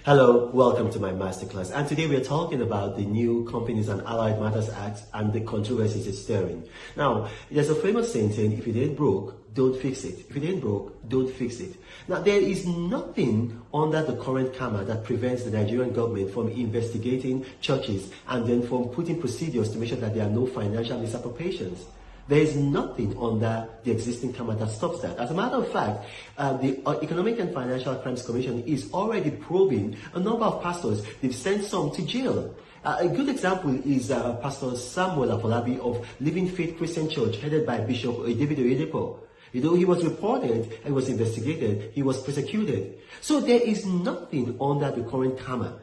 Hello, welcome to my masterclass. And today we are talking about the new Companies and Allied Matters Act and the controversies it's stirring. Now, there's a famous saying, if it ain't broke, don't fix it. If it ain't broke, don't fix it. Now, there is nothing under the current CAMA that prevents the Nigerian government from investigating churches and then from putting procedures to make sure that there are no financial misappropriations. There is nothing under the existing CAMA that stops that. As a matter of fact, the Economic and Financial Crimes Commission is already probing a number of pastors. They've sent some to jail. A good example is Pastor Samuel Afolabi of Living Faith Christian Church, headed by Bishop David Oyedepo. You know, he was reported, he was investigated, he was persecuted. So there is nothing under the current CAMA.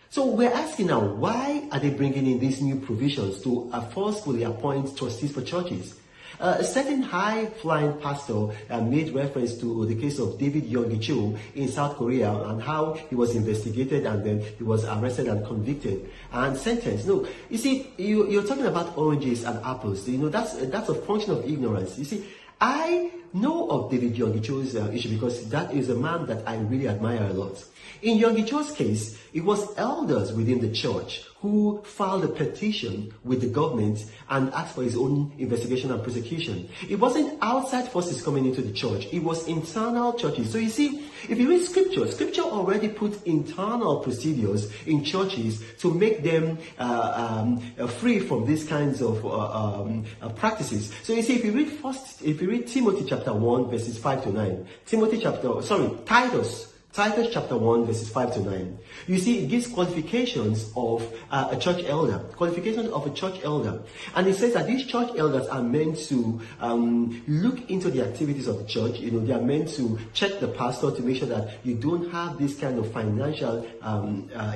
So we're asking now, why are they bringing in these new provisions to forcefully appoint trustees for churches? A certain high-flying pastor made reference to the case of David Yonggi-cho in South Korea and how he was investigated and then he was arrested and convicted and sentenced. No, you see, you're talking about oranges and apples. You know, that's a function of ignorance. You see, I know of David Yonggi-cho's issue because that is a man that I really admire a lot. In Yonggi-cho's case, it was elders within the church who filed a petition with the government and asked for his own investigation and prosecution. It wasn't outside forces coming into the church. It was internal churches. So you see, if you read scripture already put internal procedures in churches to make them free from these kinds of practices. So you see, if you read Timothy chapter 1 verses 5 to 9, Titus chapter 1 verses 5 to 9. You see, it gives qualifications of a church elder. Qualifications of a church elder. And it says that these church elders are meant to look into the activities of the church. You know, they are meant to check the pastor to make sure that you don't have this kind of financial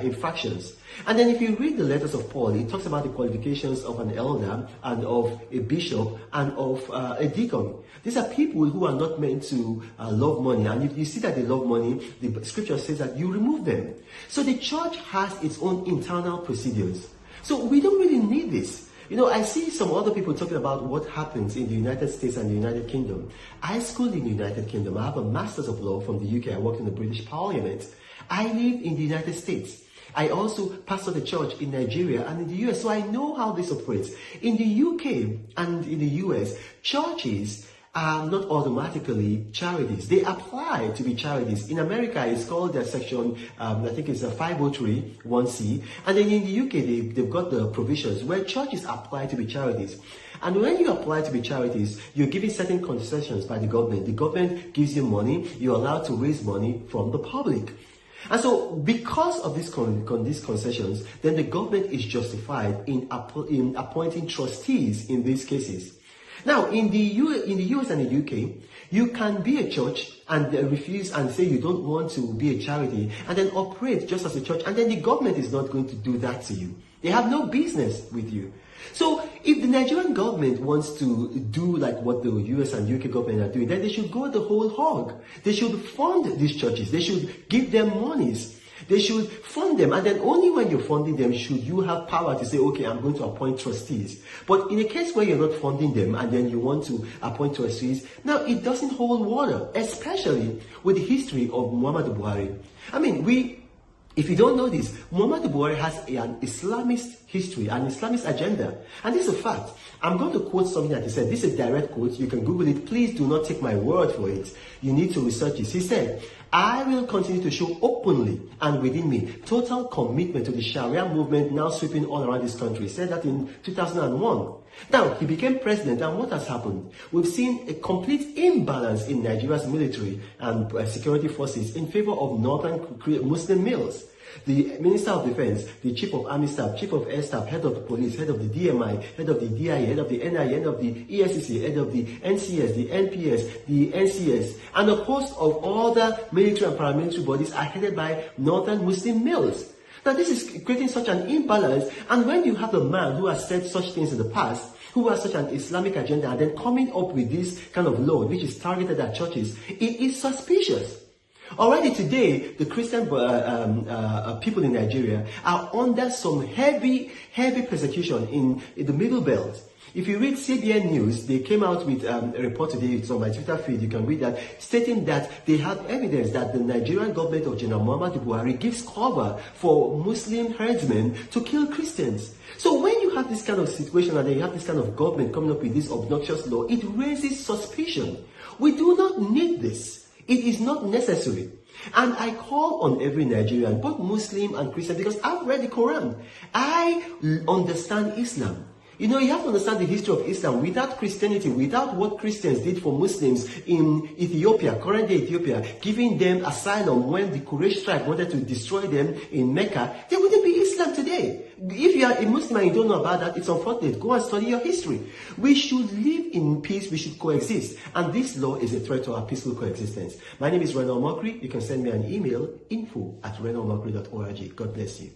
infractions. And then if you read the letters of Paul, it talks about the qualifications of an elder and of a bishop and of a deacon. These are people who are not meant to love money. And if you see that they love money, the scripture says that you remove them. So the church has its own internal procedures. So we don't really need this. You know, I see some other people talking about what happens in the United States and the United Kingdom. I schooled in the United Kingdom. I have a Master's of Law from the UK. I worked in the British Parliament. I live in the United States. I also pastor the church in Nigeria and in the US, so I know how this operates. In the UK and in the US, churches are not automatically charities. They apply to be charities. In America, it's called their section, I think it's a 503 1C. And then in the UK, they've got the provisions where churches apply to be charities. And when you apply to be charities, you're given certain concessions by the government. The government gives you money. You're allowed to raise money from the public. And so, because of these concessions, then the government is justified in appointing trustees in these cases. Now, in the US and the UK, you can be a church and refuse and say you don't want to be a charity and then operate just as a church, and then the government is not going to do that to you. They have no business with you. So if the Nigerian government wants to do like what the US and UK government are doing, then they should go the whole hog. They should fund these churches. They should give them monies. They should fund them, and then only when you're funding them should you have power to say, okay, I'm going to appoint trustees. But in a case where you're not funding them and then you want to appoint trustees, now it doesn't hold water, especially with the history of Muhammadu Buhari. I mean, if you don't know this, Muhammadu Buhari has an Islamist history, an Islamist agenda. And this is a fact. I'm going to quote something that he said. This is a direct quote. You can Google it. Please do not take my word for it. You need to research this. He said, I will continue to show openly and within me total commitment to the Sharia movement now sweeping all around this country. He said that in 2001. Now, he became president, and what has happened? We've seen a complete imbalance in Nigeria's military and security forces in favor of northern Muslim males. The Minister of Defense, the Chief of Army Staff, Chief of Air Staff, Head of the Police, Head of the DMI, Head of the DIA, Head of the NIA, Head of the ESCC, Head of the NCS, the NPS, the NCS, and a host of other military and paramilitary bodies are headed by northern Muslim males. Now, this is creating such an imbalance, and when you have a man who has said such things in the past, who has such an Islamic agenda, and then coming up with this kind of law, which is targeted at churches, it is suspicious. Already today, the Christian people in Nigeria are under some heavy persecution in the Middle Belt. If you read CBN News, they came out with a report today. It's on my Twitter feed. You can read that, stating that they have evidence that the Nigerian government of General Muhammadu Buhari gives cover for Muslim herdsmen to kill Christians. So when you have this kind of situation and then you have this kind of government coming up with this obnoxious law, it raises suspicion. We do not need this. It is not necessary. And I call on every Nigerian, both Muslim and Christian, because I've read the Quran. I understand Islam. You know, you have to understand the history of Islam. Without Christianity, without what Christians did for Muslims in Ethiopia, current day Ethiopia, giving them asylum when the Quraysh tribe wanted to destroy them in Mecca, there wouldn't be Islam today. If you are a Muslim and you don't know about that, it's unfortunate. Go and study your history. We should live in peace. We should coexist. And this law is a threat to our peaceful coexistence. My name is Renal Mokri. You can send me an email, info@renalmokri.org. God bless you.